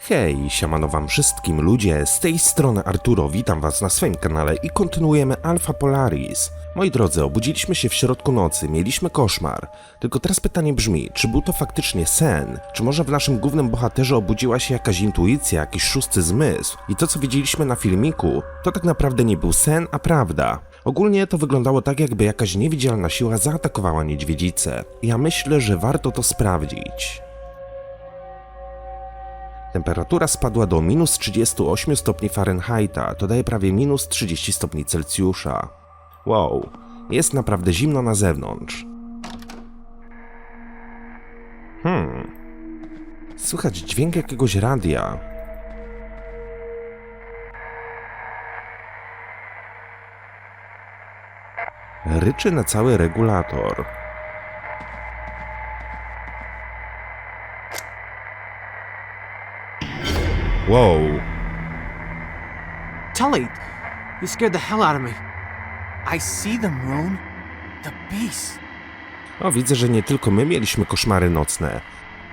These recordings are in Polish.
Hej, siemano wam wszystkim ludzie, z tej strony Arturo, witam was na swoim kanale i kontynuujemy Alpha Polaris. Moi drodzy, obudziliśmy się w środku nocy, mieliśmy koszmar. Tylko teraz pytanie brzmi, czy był to faktycznie sen? Czy może w naszym głównym bohaterze obudziła się jakaś intuicja, jakiś szósty zmysł? I to co widzieliśmy na filmiku, to tak naprawdę nie był sen, a prawda. Ogólnie to wyglądało tak, jakby jakaś niewidzialna siła zaatakowała niedźwiedzicę. Ja myślę, że warto to sprawdzić. Temperatura spadła do minus 38 stopni Fahrenheita, to daje prawie minus 30 stopni Celsjusza. Wow, jest naprawdę zimno na zewnątrz. Słychać dźwięk jakiegoś radia. Ryczy na cały regulator. Wow. Tully, you scared the hell out of me. I see them, Rune. The beast. O, widzę, że nie tylko my mieliśmy koszmary nocne.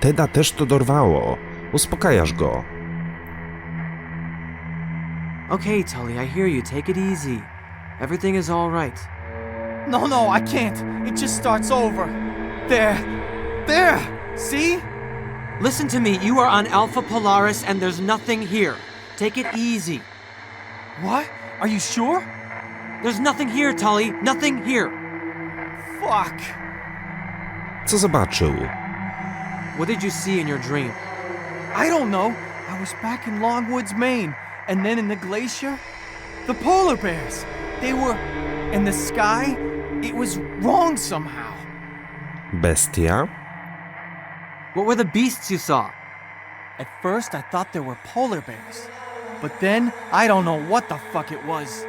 Teda też to dorwało. Uspokajasz go. Okay, Tully, I hear you. Take it easy. Everything is all right. No, I can't. It just starts over. There. See? Listen to me. You are on Alpha Polaris and there's nothing here. Take it easy. What? Are you sure? There's nothing here, Tully. Nothing here. Fuck. Co zobaczył? What did you see in your dream? I don't know. I was back in Longwoods, Maine, and then in the glacier. The polar bears. They were in the sky. It was wrong somehow. Bestia? What were the beasts you saw? At first, I thought they were polar bears. But then, I don't know what the fuck it was.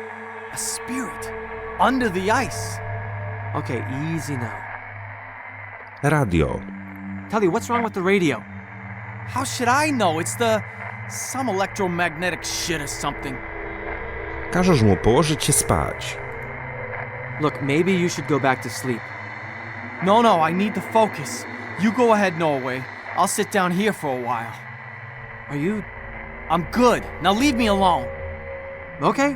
A spirit. Under the ice. Okay, easy now. Radio. Tully, what's wrong with the radio? How should I know? It's some electromagnetic shit or something. Każesz mu położyć się spać. Look, maybe you should go back to sleep. No, I need to focus. You go ahead, Norway. I'll sit down here for a while. Are you... I'm good. Now leave me alone. Okay.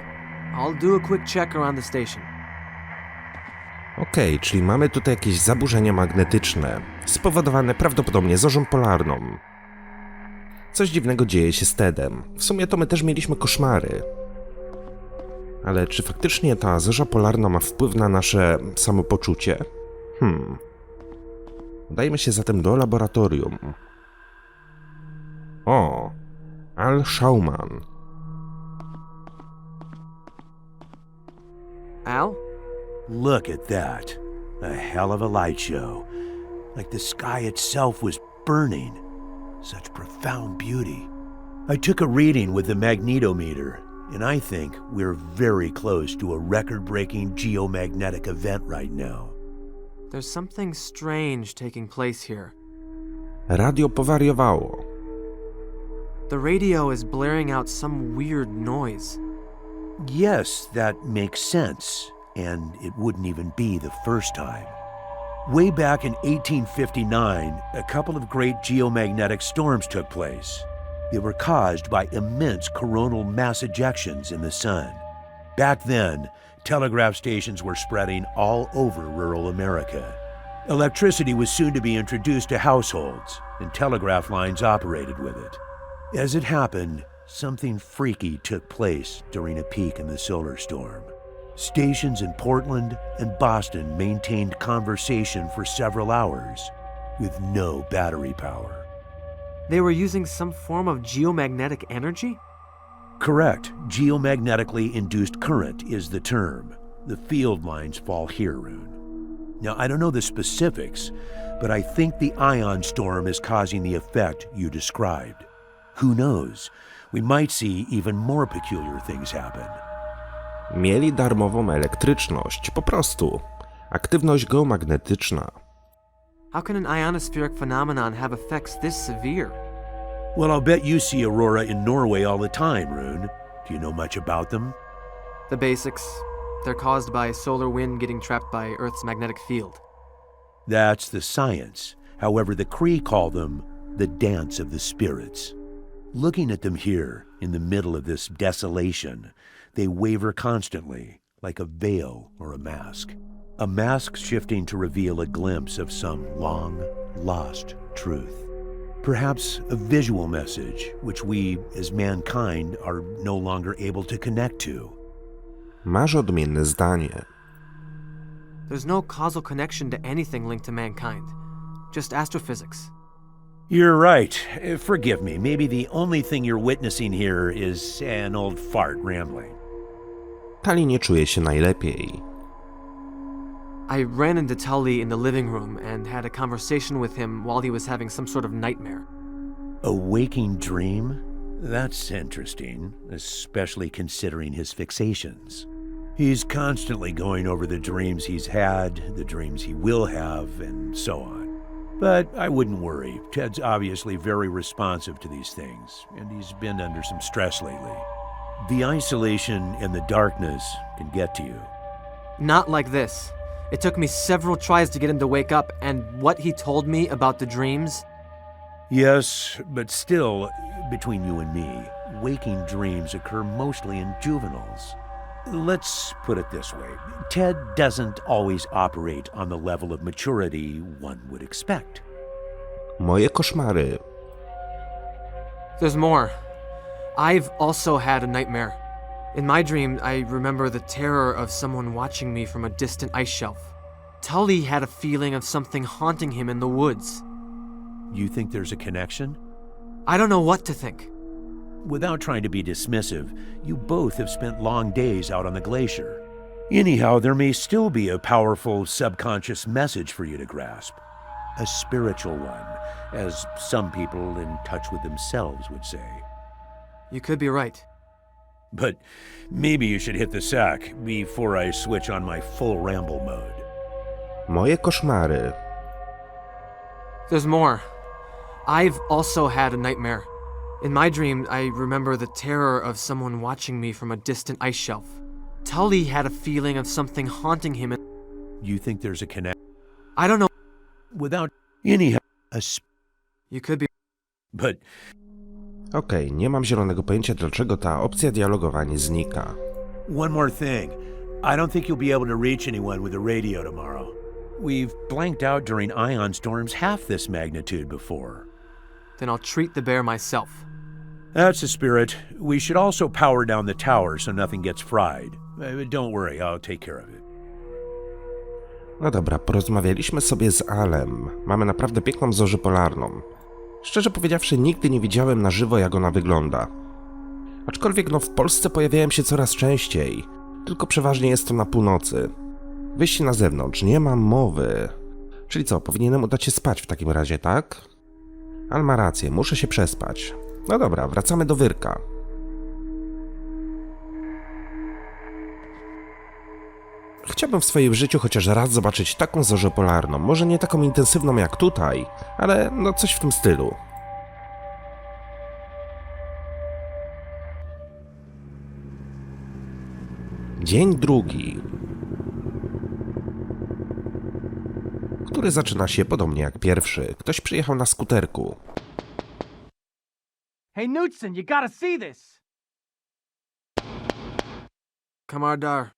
I'll do a quick check around the station. Okej, czyli mamy tutaj jakieś zaburzenia magnetyczne, spowodowane prawdopodobnie zorzą polarną. Coś dziwnego dzieje się z Tedem. W sumie to my też mieliśmy koszmary. Ale czy faktycznie ta zorza polarna ma wpływ na nasze samopoczucie? Udajmy się zatem do laboratorium. O! Al Schaumann. Al? Look at that. A hell of a light show. Like the sky itself was burning. Such profound beauty. I took a reading with the magnetometer, and I think we're very close to a record-breaking geomagnetic event right now. There's something strange taking place here. Radio powariowało. The radio is blaring out some weird noise. Yes, that makes sense, and it wouldn't even be the first time. Way back in 1859, a couple of great geomagnetic storms took place. They were caused by immense coronal mass ejections in the sun. Back then, telegraph stations were spreading all over rural America. Electricity was soon to be introduced to households, and telegraph lines operated with it. As it happened, something freaky took place during a peak in the solar storm. Stations in Portland and Boston maintained conversation for several hours with no battery power. They were using some form of geomagnetic energy? Correct. Geomagnetically induced current is the term. The field lines fall here, Rune. Now, I don't know the specifics, but I think the ion storm is causing the effect you described. Who knows? We might see even more peculiar things happen. Mieli darmową elektryczność, po prostu. Aktywność geomagnetyczna. How can an ionospheric phenomenon have effects this severe? Well, I'll bet you see aurora in Norway all the time, Rune. Do you know much about them? The basics. They're caused by solar wind getting trapped by Earth's magnetic field. That's the science. However, the Cree call them the dance of the spirits. Looking at them here, in the middle of this desolation, they waver constantly, like a veil or a mask. A mask shifting to reveal a glimpse of some long, lost truth. Perhaps a visual message which we, as mankind, are no longer able to connect to. Masz odmienne zdanie. There's no causal connection to anything linked to mankind. Just astrophysics. You're right. Forgive me. Maybe the only thing you're witnessing here is an old fart rambling. Tali nie czuje się najlepiej. I ran into Tully in the living room and had a conversation with him while he was having some sort of nightmare. A waking dream? That's interesting, especially considering his fixations. He's constantly going over the dreams he's had, the dreams he will have, and so on. But I wouldn't worry. Ted's obviously very responsive to these things, and he's been under some stress lately. The isolation and the darkness can get to you. Not like this. It took me several tries to get him to wake up, and what he told me about the dreams... Yes, but still, between you and me, waking dreams occur mostly in juveniles. Let's put it this way. Ted doesn't always operate on the level of maturity one would expect. Moje koszmary. There's more. I've also had a nightmare. In my dream, I remember the terror of someone watching me from a distant ice shelf. Tully had a feeling of something haunting him in the woods. You think there's a connection? I don't know what to think. Without trying to be dismissive, you both have spent long days out on the glacier. Anyhow, there may still be a powerful subconscious message for you to grasp. A spiritual one, as some people in touch with themselves would say. You could be right. But maybe you should hit the sack before I switch on my full ramble mode. Moje koszmary. There's more. I've also had a nightmare. In my dream, I remember the terror of someone watching me from a distant ice shelf. Tully had a feeling of something haunting him. You think there's a connection? I don't know. Without anyhow, You could be. But Okej, nie mam zielonego pojęcia, dlaczego ta opcja dialogowa nie znika. one more thing. I don't think you'll be able to reach anyone with the radio tomorrow. We've blanked out during ion storms half this magnitude before. Then I'll treat the bear myself. That's the spirit. We should also power down the tower so nothing gets fried. Don't worry, I'll take care of it. No dobra, porozmawialiśmy sobie z Alem. Mamy naprawdę piękną zorzę polarną. Szczerze powiedziawszy, nigdy nie widziałem na żywo, jak ona wygląda. Aczkolwiek w Polsce pojawiałem się coraz częściej. Tylko przeważnie jest to na północy. Wyjść na zewnątrz, nie mam mowy. Czyli co, powinienem udać się spać w takim razie, tak? Al ma rację, muszę się przespać. No dobra, wracamy do Wyrka. Chciałbym w swoim życiu chociaż raz zobaczyć taką zorzę polarną. Może nie taką intensywną jak tutaj, ale coś w tym stylu. Dzień drugi, który zaczyna się podobnie jak pierwszy. Ktoś przyjechał na skuterku. Hey, Knudsen, you gotta see this! Kamardar.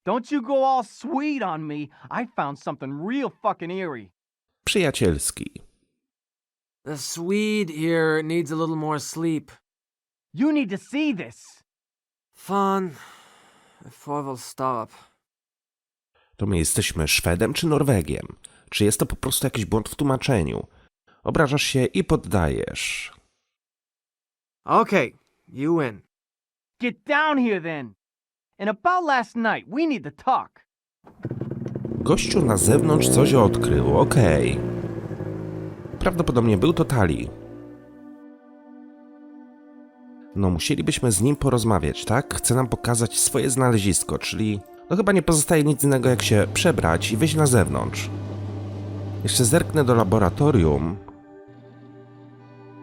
Don't you go all sweet on me. I found something real fucking eerie. Przyjacielski. The Swede here needs a little more sleep. You need to see this. Fan. Before we'll stop. To my jesteśmy Szwedem czy Norwegiem? Czy jest to po prostu jakiś błąd w tłumaczeniu? Obrażasz się i poddajesz. Okay, you win. Get down here then. And about last night, we need to talk. Gościu na zewnątrz coś odkrył, okej. Prawdopodobnie był to Tali. No, musielibyśmy z nim porozmawiać, tak? Chce nam pokazać swoje znalezisko, czyli... chyba nie pozostaje nic innego jak się przebrać i wyjść na zewnątrz. Jeszcze zerknę do laboratorium.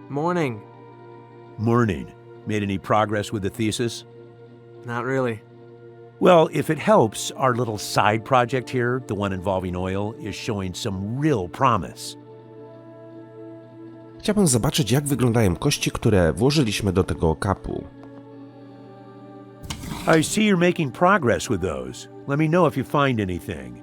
Morning. Morning. Made any progress with the thesis? Not really. Well, if it helps, our little side project here, the one involving oil, is showing some real promise. Chciałbym zobaczyć, jak wyglądają kości, które włożyliśmy do tego okapu. I see you're making progress with those. Let me know if you find anything.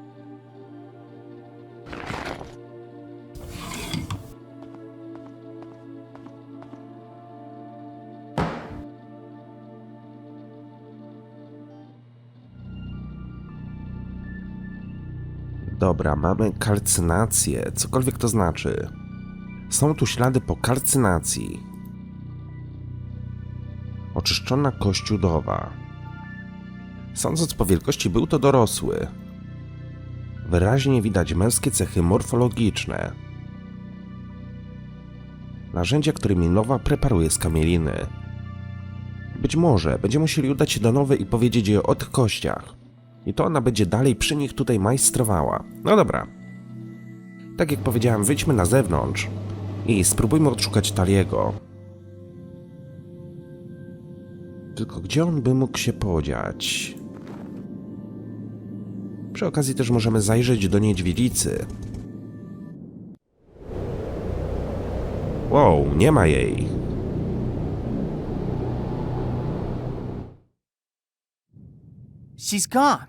Dobra, mamy kalcynację, cokolwiek to znaczy. Są tu ślady po kalcynacji. Oczyszczona kość udowa. Sądząc po wielkości, był to dorosły. Wyraźnie widać męskie cechy morfologiczne. Narzędzia, którymi nowa preparuje skamieliny. Być może będzie musieli udać się do nowej i powiedzieć jej o tych kościach. I to ona będzie dalej przy nich tutaj majstrowała. No dobra. Tak jak powiedziałem, wyjdźmy na zewnątrz i spróbujmy odszukać Taliego. Tylko gdzie on by mógł się podziać? Przy okazji też możemy zajrzeć do niedźwiedzicy. Wow, nie ma jej. She's gone.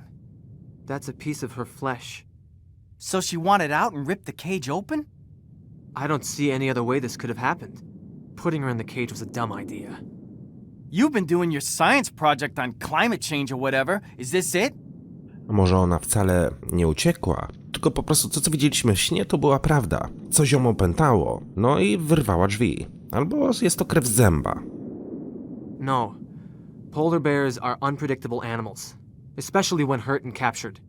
That's a piece of her flesh. So she wanted out and ripped the cage open? I don't see any other way this could have happened. Putting her in the cage was a dumb idea. You've been doing your science project on climate change or whatever. Is this it? A może ona wcale nie uciekła, tylko po prostu to, co widzieliśmy w śnie, to była prawda. Coś ją opętało, no i wyrwała drzwi. Albo jest to krew z zęba. No. Polar bears are unpredictable animals, especially when hurt and captured.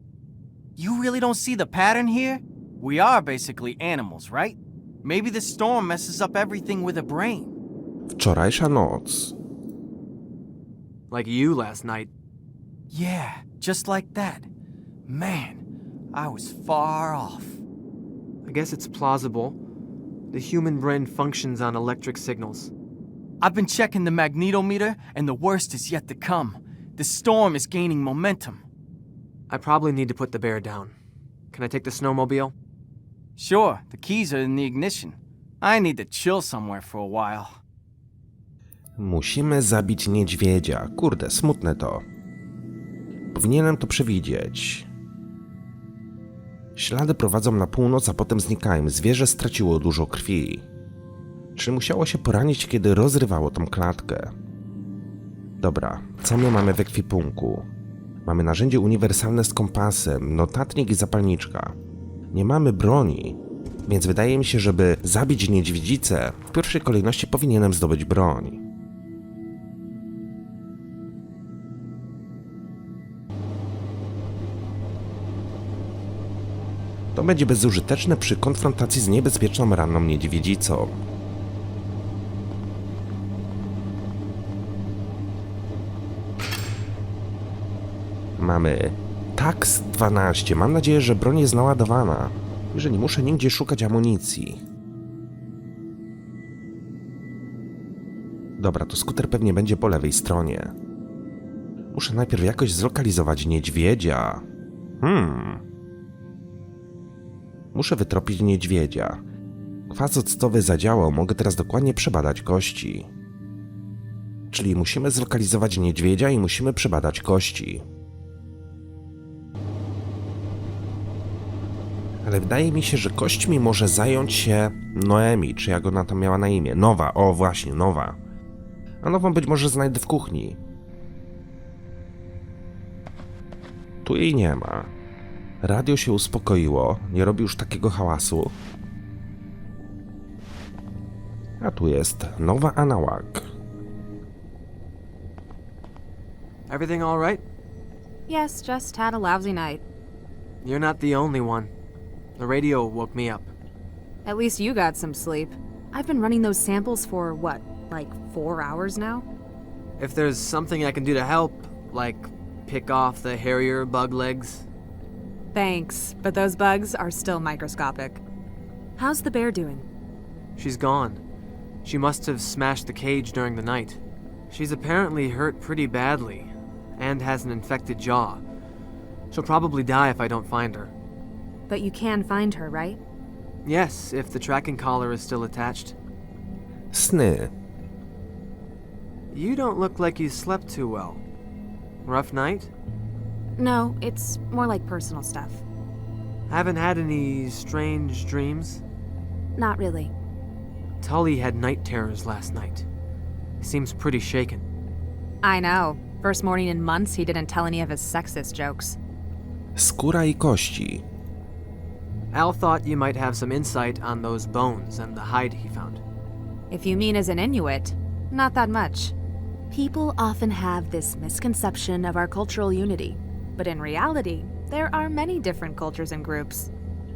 You really don't see the pattern here? We are basically animals, right? Maybe the storm messes up everything with a brain. Wczorajsza noc. Like you last night. Yeah, just like that. Man, I was far off. I guess it's plausible. The human brain functions on electric signals. I've been checking the magnetometer, and the worst is yet to come. The storm is gaining momentum. I probably need to put the bear down. Can I take the snowmobile? Sure, the keys are in the ignition. I need to chill somewhere for a while. Musimy zabić niedźwiedzia. Kurde, smutne to. Powinienem to przewidzieć. Ślady prowadzą na północ, a potem znikają. Zwierzę straciło dużo krwi. Czy musiało się poranić, kiedy rozrywało tą klatkę? Dobra, co my mamy w ekwipunku? Mamy narzędzie uniwersalne z kompasem, notatnik i zapalniczka. Nie mamy broni, więc wydaje mi się, żeby zabić niedźwiedzicę, w pierwszej kolejności powinienem zdobyć broń. To będzie bezużyteczne przy konfrontacji z niebezpieczną ranną niedźwiedzicą. Mamy TAX 12. Mam nadzieję, że broń jest naładowana i że nie muszę nigdzie szukać amunicji. Dobra, to skuter pewnie będzie po lewej stronie. Muszę najpierw jakoś zlokalizować niedźwiedzia. Muszę wytropić niedźwiedzia. Kwas octowy zadziałał, mogę teraz dokładnie przebadać kości. Czyli musimy zlokalizować niedźwiedzia i musimy przebadać kości. Ale wydaje mi się, że kośćmi może zająć się Noemi, czy jak ona tam miała na imię. Nowa, o właśnie, Nowa. A Nową być może znajdę w kuchni. Tu jej nie ma. Radio się uspokoiło, nie robi już takiego hałasu. A tu jest nowa analog. Everything all right? Yes, just had a lousy night. You're not the only one. The radio woke me up. At least you got some sleep. I've been running those samples for, what, like 4 hours now? If there's something I can do to help, like pick off the hairier bug legs. Thanks, but those bugs are still microscopic. How's the bear doing? She's gone. She must have smashed the cage during the night. She's apparently hurt pretty badly, and has an infected jaw. She'll probably die if I don't find her. But you can find her, right? Yes, if the tracking collar is still attached. Sny. You don't look like you slept too well. Rough night? No, it's more like personal stuff. Haven't had any strange dreams? Not really. Tully had night terrors last night. He seems pretty shaken. I know. First morning in months, he didn't tell any of his sexist jokes. Skóra i kości. Al thought you might have some insight on those bones and the hide he found. If you mean as an Inuit, not that much. People often have this misconception of our cultural unity, but in reality, there are many different cultures and groups.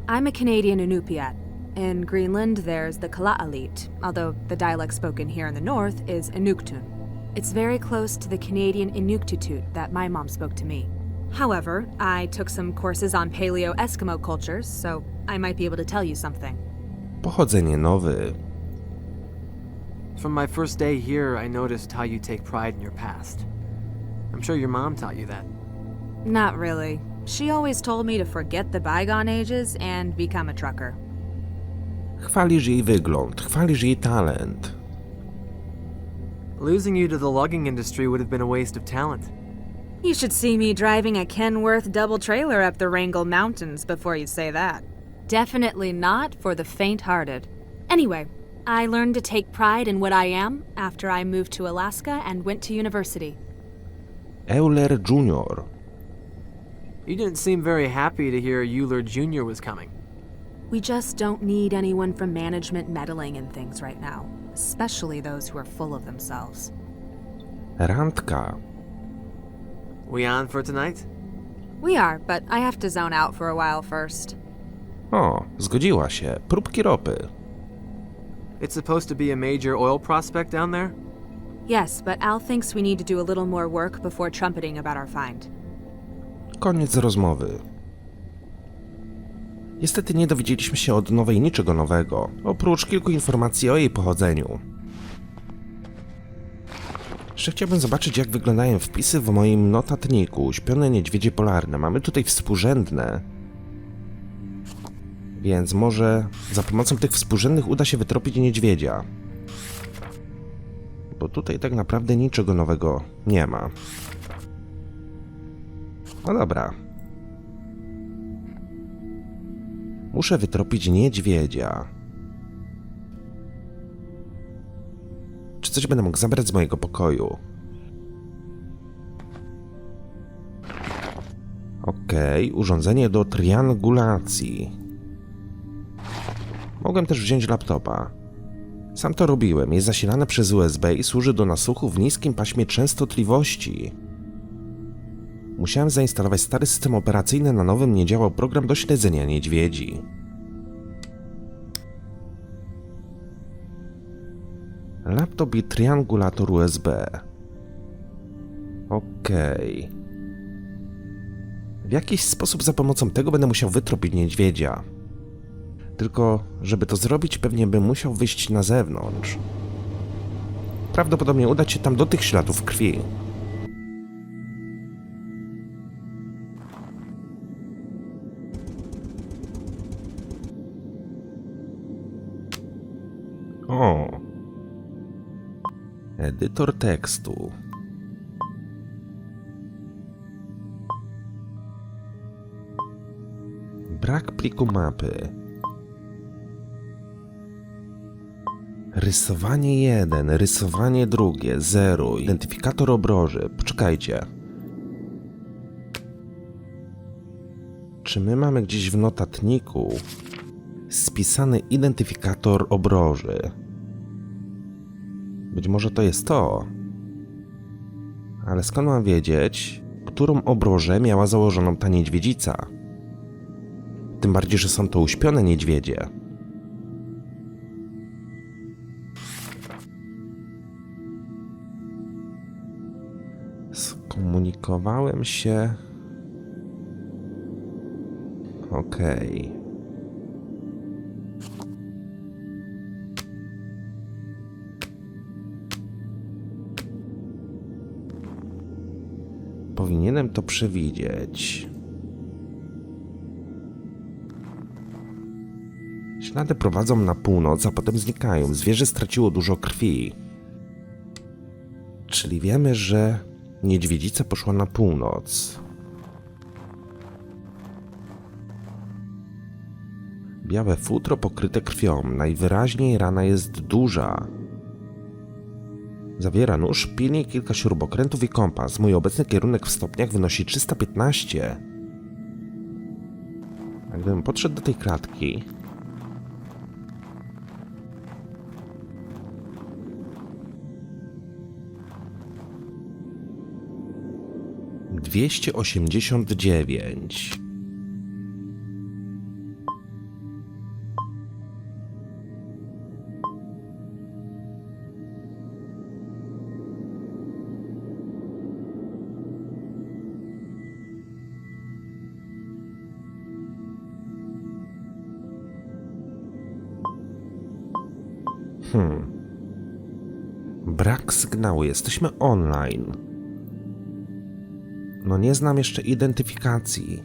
I'm a Canadian Inupiat. In Greenland, there's the Kalaallit, although the dialect spoken here in the north is Inuktun. It's very close to the Canadian Inuktitut that my mom spoke to me. However, I took some courses on Paleo-Eskimo cultures, so I might be able to tell you something. Pochodzenie nowy. From my first day here, I noticed how you take pride in your past. I'm sure your mom taught you that. Not really. She always told me to forget the bygone ages and become a trucker. Chwalisz jej wygląd, chwalisz jej talent. Losing you to the logging industry would have been a waste of talent. You should see me driving a Kenworth double trailer up the Wrangell Mountains before you say that. Definitely not for the faint-hearted. Anyway, I learned to take pride in what I am after I moved to Alaska and went to university. Euler Jr. You didn't seem very happy to hear Euler Jr. was coming. We just don't need anyone from management meddling in things right now, especially those who are full of themselves. Randka. We on for tonight? We are, but I have to zone out for a while first. O, zgodziła się. Próbki ropy. It's supposed to be a major oil prospect down there? Yes, but Al thinks we need to do a little more work before trumpeting about our find. Koniec rozmowy. Niestety nie dowiedzieliśmy się od nowej niczego nowego, oprócz kilku informacji o jej pochodzeniu. Jeszcze chciałbym zobaczyć, jak wyglądają wpisy w moim notatniku. Śpione niedźwiedzie polarne. Mamy tutaj współrzędne. Więc może za pomocą tych współrzędnych uda się wytropić niedźwiedzia. Bo tutaj tak naprawdę niczego nowego nie ma. No dobra. Muszę wytropić niedźwiedzia. Czy coś będę mógł zabrać z mojego pokoju? Okej, urządzenie do triangulacji. Mogłem też wziąć laptopa. Sam to robiłem, jest zasilane przez USB i służy do nasłuchu w niskim paśmie częstotliwości. Musiałem zainstalować stary system operacyjny, na nowym nie działał program do śledzenia niedźwiedzi. Laptop i triangulator USB. Okej. W jakiś sposób za pomocą tego będę musiał wytropić niedźwiedzia. Tylko, żeby to zrobić, pewnie bym musiał wyjść na zewnątrz. Prawdopodobnie udać się tam do tych śladów krwi. O! Edytor tekstu. Brak pliku mapy. Rysowanie 1, rysowanie drugie, 0, identyfikator obroży. Poczekajcie. Czy my mamy gdzieś w notatniku spisany identyfikator obroży? Być może to jest to. Ale skąd mam wiedzieć, którą obrożę miała założoną ta niedźwiedzica? Tym bardziej, że są to uśpione niedźwiedzie. Skomunikowałem się... Okej. Powinienem to przewidzieć. Ślady prowadzą na północ, a potem znikają. Zwierzę straciło dużo krwi. Czyli wiemy, że niedźwiedzica poszła na północ. Białe futro pokryte krwią. Najwyraźniej rana jest duża. Zawiera nóż, pilnik, kilka śrubokrętów i kompas. Mój obecny kierunek w stopniach wynosi 315. A gdybym podszedł do tej klatki... ...289. Brak sygnału, jesteśmy online. No nie znam jeszcze identyfikacji.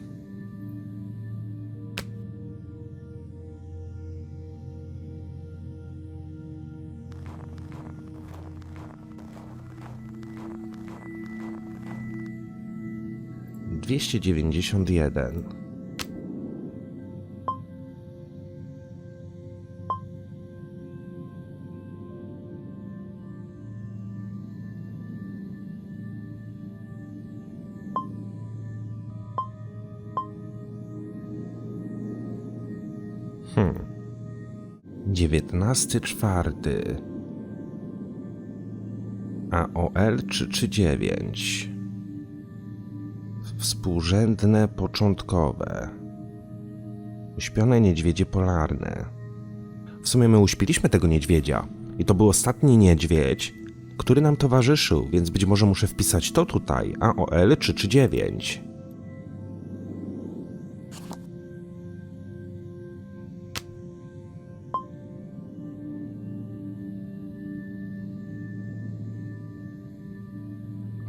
...291. Hmm. 19.4. AOL 339. Współrzędne początkowe. Uśpione niedźwiedzie polarne. W sumie my uśpiliśmy tego niedźwiedzia. I to był ostatni niedźwiedź, który nam towarzyszył, więc być może muszę wpisać to tutaj. AOL 339.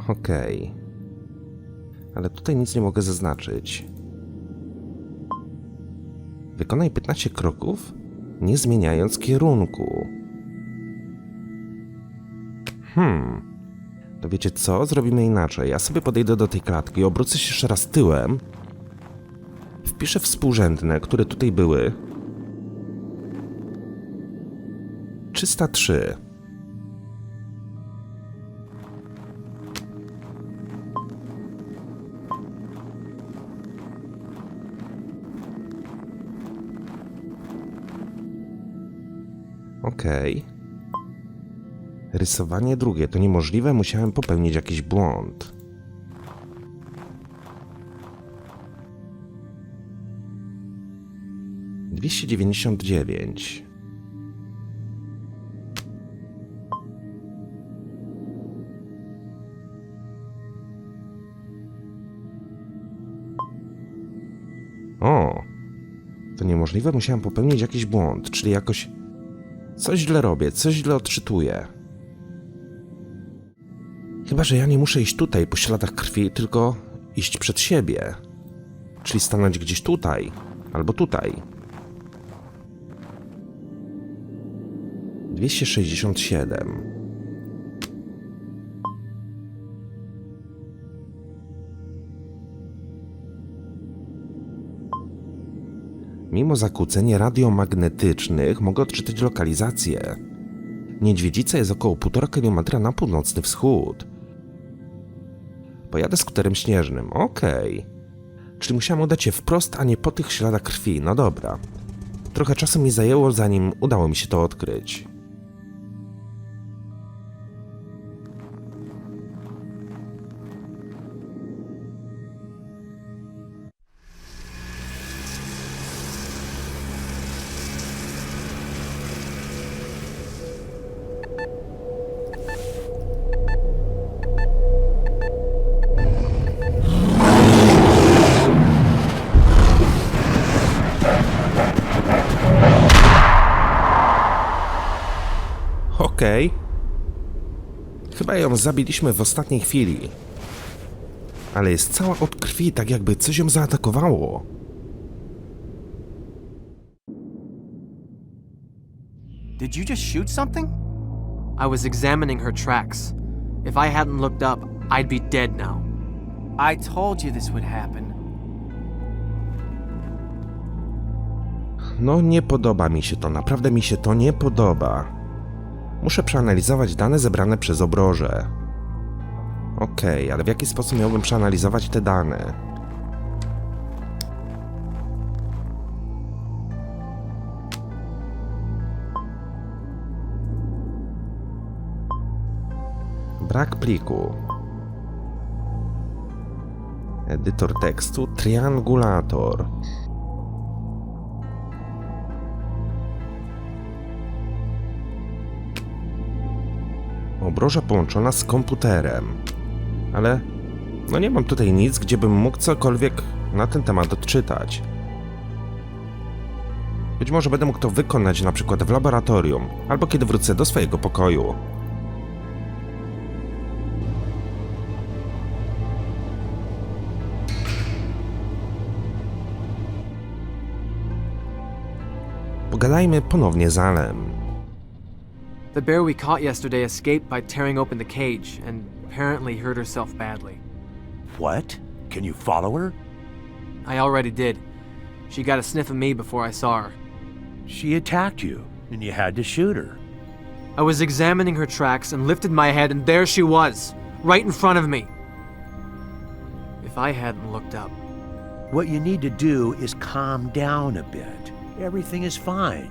Okej. Ale tutaj nic nie mogę zaznaczyć. Wykonaj 15 kroków, nie zmieniając kierunku. To wiecie co? Zrobimy inaczej. Ja sobie podejdę do tej klatki, obrócę się jeszcze raz tyłem. Wpiszę współrzędne, które tutaj były. 303. Okej. Rysowanie drugie. To niemożliwe, musiałem popełnić jakiś błąd. ...299. O! To niemożliwe, musiałem popełnić jakiś błąd, czyli jakoś... Coś źle robię, coś źle odczytuję. Chyba że ja nie muszę iść tutaj po śladach krwi, tylko iść przed siebie. Czyli stanąć gdzieś tutaj, albo tutaj. 267. Mimo zakłóceń radiomagnetycznych mogę odczytać lokalizację. Niedźwiedzica jest około 1,5 kilometra na północny wschód. Pojadę skuterem śnieżnym, okej. Czyli musiałem udać się wprost, a nie po tych śladach krwi, no dobra. Trochę czasu mi zajęło, zanim udało mi się to odkryć. Okej. Chyba ją zabiliśmy w ostatniej chwili. Ale jest cała od krwi, tak jakby coś ją zaatakowało. Did you just shoot something? I was examining her tracks. If I hadn't looked up, I'd be dead now. I told you this would happen. No nie podoba mi się to, naprawdę mi się to nie podoba. Muszę przeanalizować dane zebrane przez obroże. Okej, ale w jaki sposób miałbym przeanalizować te dane? Brak pliku. Edytor tekstu, triangulator. Obroża połączona z komputerem. Ale no nie mam tutaj nic, gdzie bym mógł cokolwiek na ten temat odczytać. Być może będę mógł to wykonać na przykład w laboratorium, albo kiedy wrócę do swojego pokoju. Pogadajmy ponownie z Alem. The bear we caught yesterday escaped by tearing open the cage and apparently hurt herself badly. What? Can you follow her? I already did. She got a sniff of me before I saw her. She attacked you, and you had to shoot her. I was examining her tracks and lifted my head, and there she was, right in front of me. If I hadn't looked up. What you need to do is calm down a bit. Everything is fine.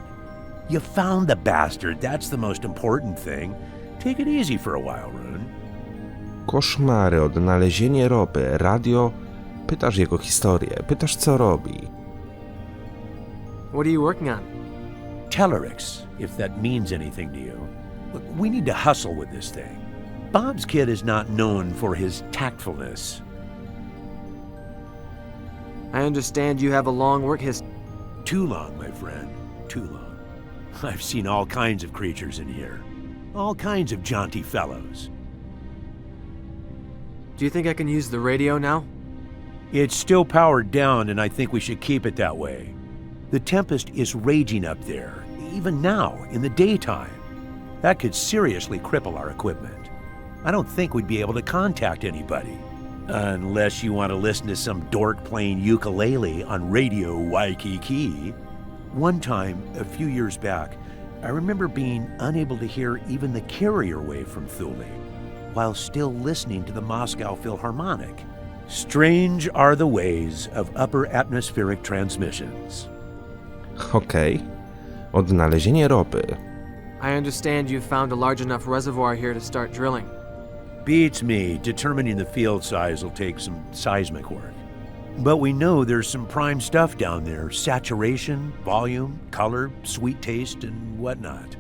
You found the bastard, that's the most important thing. Take it easy for a while, Rune. Koszmary, odnalezienie ropy, radio. Pytasz jego historię, pytasz co robi. What are you working on? Tellurix, if that means anything to you. Look, we need to hustle with this thing. Bob's kid is not known for his tactfulness. I understand you have a long work history. Too long, my friend, too long. I've seen all kinds of creatures in here. All kinds of jaunty fellows. Do you think I can use the radio now? It's still powered down, and I think we should keep it that way. The tempest is raging up there, even now, in the daytime. That could seriously cripple our equipment. I don't think we'd be able to contact anybody. Unless you want to listen to some dork playing ukulele on Radio Waikiki. One time, a few years back, I remember being unable to hear even the carrier wave from Thule, while still listening to the Moscow Philharmonic. Strange are the ways of upper atmospheric transmissions. Okej. Odnalezienie ropy. I understand you've found a large enough reservoir here to start drilling. Beats me. Determining the field size will take some seismic work. But we know there's some prime stuff down there. Saturation, volume, color, sweet taste, and whatnot.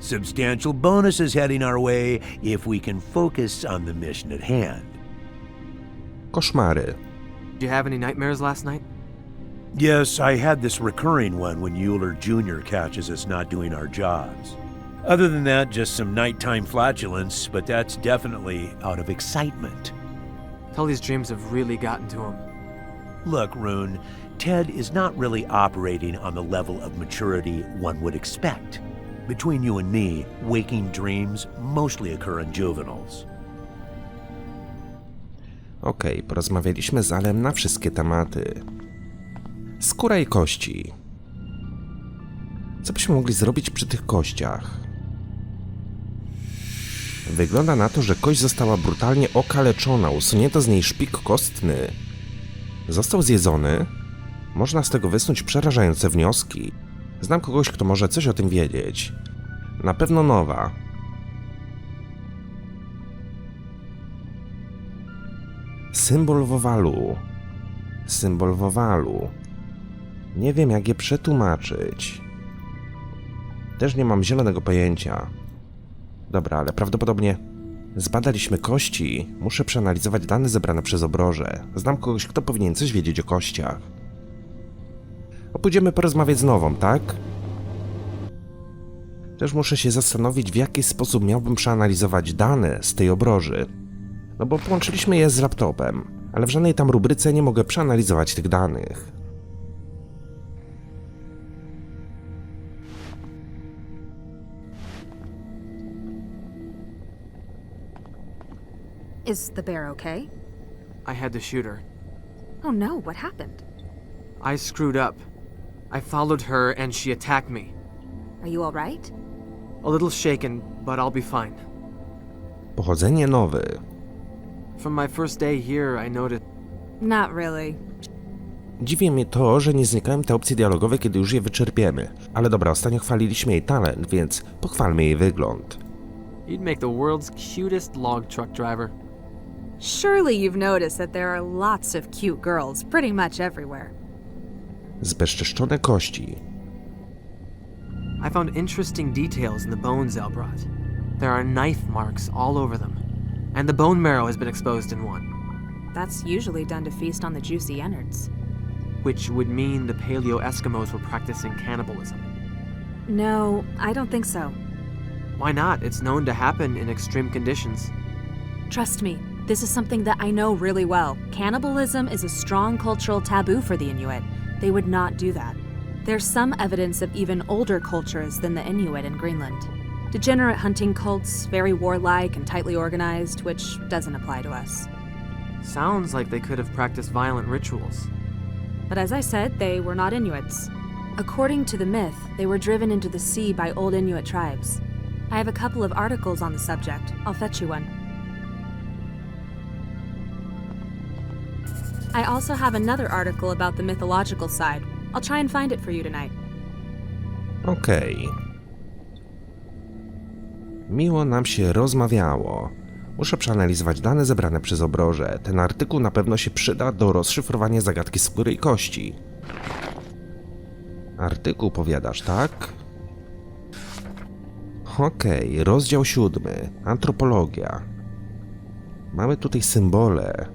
Substantial bonuses heading our way if we can focus on the mission at hand. Koszmary. Do you have any nightmares last night? Yes, I had this recurring one when Euler Jr. catches us not doing our jobs. Other than that, just some nighttime flatulence, but that's definitely out of excitement. Tully's dreams have really gotten to him. Look, Rune, Ted is not really operating on the level of maturity one would expect. Between you and me, waking dreams mostly occur in juveniles. Okej, porozmawialiśmy z Alem na wszystkie tematy. Skóra i kości. Co byśmy mogli zrobić przy tych kościach? Wygląda na to, że kość została brutalnie okaleczona, usunięto z niej szpik kostny. Został zjedzony? Można z tego wysnuć przerażające wnioski. Znam kogoś, kto może coś o tym wiedzieć. Na pewno nowa. Symbol wowalu. Symbol wowalu. Nie wiem, jak je przetłumaczyć. Też nie mam zielonego pojęcia. Dobra, ale prawdopodobnie zbadaliśmy kości. Muszę przeanalizować dane zebrane przez obroże. Znam kogoś, kto powinien coś wiedzieć o kościach. Pójdziemy porozmawiać z nową, tak? Też muszę się zastanowić, w jaki sposób miałbym przeanalizować dane z tej obroży. No bo połączyliśmy je z laptopem, ale w żadnej tam rubryce nie mogę przeanalizować tych danych. Is the bear okay? I had to shoot her. Oh no, what happened? I screwed up. I followed her and she attacked me. Are you alright? A little shaken, but I'll be fine. Pochodzenie nowy. From my first day here, I noticed... Not really. Dziwi mnie to, że nie znikają te opcje dialogowe, kiedy już je wyczerpiemy. Ale dobra, ostatnio chwaliliśmy jej talent, więc pochwalmy jej wygląd. You'd make the world's cutest log truck driver. Surely you've noticed that there are lots of cute girls pretty much everywhere. Zbezczeszczone kości. I found interesting details in the bones Elle brought. There are knife marks all over them. And the bone marrow has been exposed in one. That's usually done to feast on the juicy innards. Which would mean the Paleo Eskimos were practicing cannibalism. No, I don't think so. Why not? It's known to happen in extreme conditions. Trust me, this is something that I know really well. Cannibalism is a strong cultural taboo for the Inuit. They would not do that. There's some evidence of even older cultures than the Inuit in Greenland. Degenerate hunting cults, very warlike and tightly organized, which doesn't apply to us. Sounds like they could have practiced violent rituals. But as I said, they were not Inuits. According to the myth, they were driven into the sea by old Inuit tribes. I have a couple of articles on the subject. I'll fetch you one. I also have another article about the mythological side. I'll try and find it for you tonight. Okej. Miło nam się rozmawiało. Muszę przeanalizować dane zebrane przez obroże. Ten artykuł na pewno się przyda do rozszyfrowania zagadki skóry i kości. Artykuł powiadasz, tak? Okej, rozdział 7. Antropologia. Mamy tutaj symbole.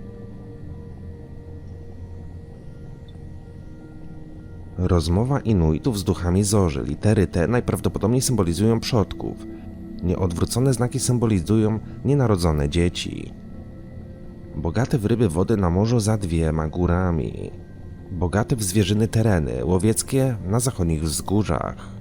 Rozmowa Inuitów z duchami zorzy. Litery te najprawdopodobniej symbolizują przodków. Nieodwrócone znaki symbolizują nienarodzone dzieci. Bogate w ryby wody na morzu za 2 górami. Bogate w zwierzyny tereny łowieckie na zachodnich wzgórzach.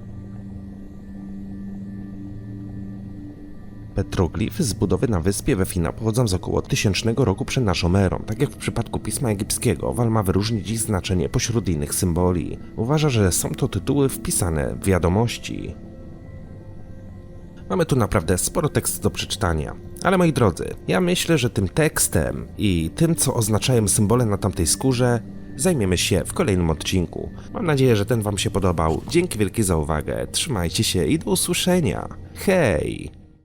Petroglify z budowy na wyspie Wefina pochodzą z około 1000 roku przed naszą erą. Tak jak w przypadku pisma egipskiego, Wal ma wyróżnić ich znaczenie pośród innych symboli. Uważa, że są to tytuły wpisane w wiadomości. Mamy tu naprawdę sporo tekstu do przeczytania. Ale moi drodzy, ja myślę, że tym tekstem i tym, co oznaczają symbole na tamtej skórze, zajmiemy się w kolejnym odcinku. Mam nadzieję, że ten wam się podobał. Dzięki wielkie za uwagę, trzymajcie się i do usłyszenia. Hej!